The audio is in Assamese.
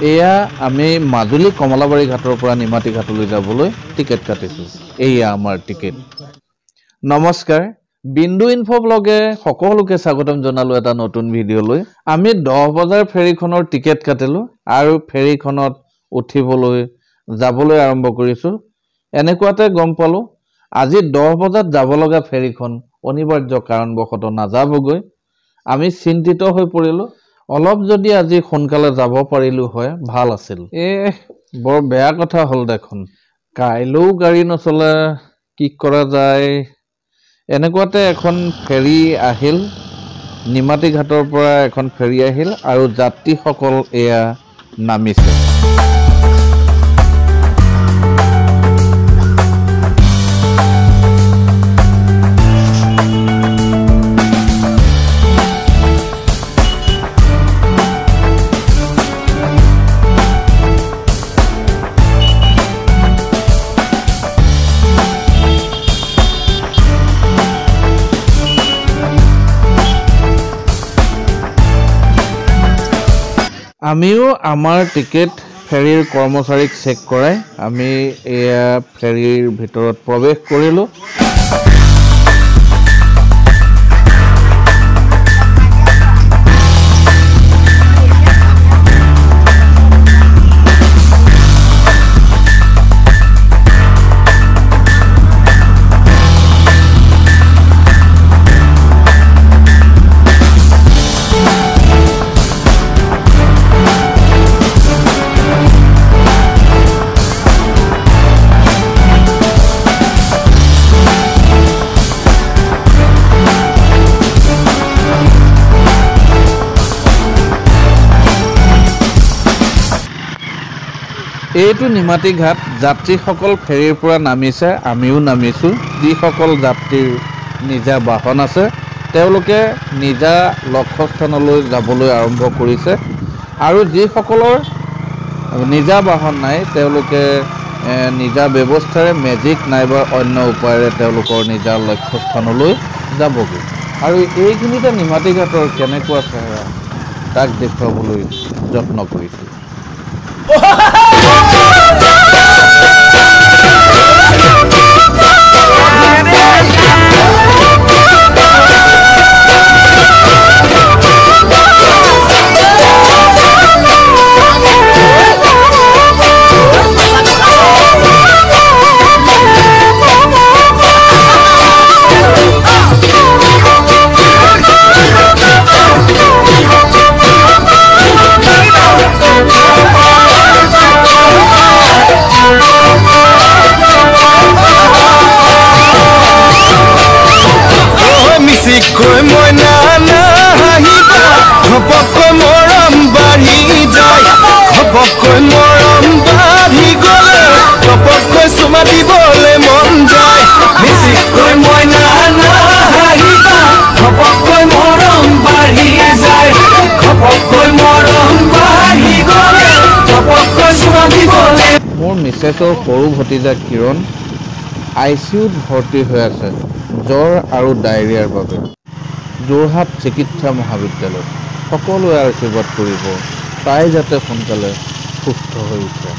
এয়া আমি মাজুলী কমলাবাৰী ঘাটৰ পৰা নিমাতী ঘাটলৈ যাবলৈ টিকেট কাটিছো। এয়া আমাৰ টিকেট। নমস্কাৰ, বিন্দু ইনফো ব্লগে সকলোকে স্বাগতম জনালো এটা নতুন ভিডিঅ'লৈ। আমি 10 বজাৰ ফেৰীখনৰ টিকেট কাটিলো আৰু ফেৰীখনত উঠিবলৈ যাবলৈ আৰম্ভ কৰিছো। এনেকুৱাতে গম পালো আজি 10 বজাত যাব লগা ফেৰীখন অনিবাৰ্য কাৰণবশতঃ নাযাবগৈ। আমি চিন্তিত হৈ পৰিলো। অলপ যদি আজি সোনকালে যাব পাৰিলো হয় ভাল আছিল। বৰ বেয়া কথা হল দেখোন। কাইলৈও গাড়ী নচলে, কি কৰা যায়। এনেকুৱাতে এখন ফেৰী আহিল, নিমাতী ঘাটৰ পৰা এখন ফেৰী আহিল আৰু যাত্ৰীসকল এয়া নামিছে। আমিও আমাৰ টিকেট ফেৰীৰ কৰ্মচাৰীক চেক কৰাই আমি এয়া ফেৰীৰ ভিতৰত প্ৰৱেশ কৰিলো। এইটো নিমাতী ঘাট, যাত্ৰীসকল ফেৰীৰ পৰা নামিছে, আমিও নামিছো। যিসকল যাত্ৰীৰ নিজা বাহন আছে তেওঁলোকে নিজা লক্ষ্যস্থানলৈ যাবলৈ আৰম্ভ কৰিছে আৰু যিসকলৰ নিজা বাহন নাই তেওঁলোকে নিজা ব্যৱস্থাৰে মেজিক নাইবা অন্য উপায়েৰে তেওঁলোকৰ নিজা লক্ষ্যস্থানলৈ যাবগৈ। আৰু এইখিনিতে নিমাতী ঘাটৰ কেনেকুৱা চেহেৰা তাক দেখুৱাবলৈ যত্ন কৰিছোঁ। মোৰ মিছেছৰ সৰু ভতিজা কিৰণ ICUত ভৰ্তি হৈ আছে জ্বৰ আৰু ডায়েৰিয়াৰ বাবে। যোৰহাট চিকিৎসা মহাবিদ্যালয়ত সকলোৱে আশীৰ্বাদ কৰিব তাই যাতে সোনকালে সুস্থ হৈ উঠে।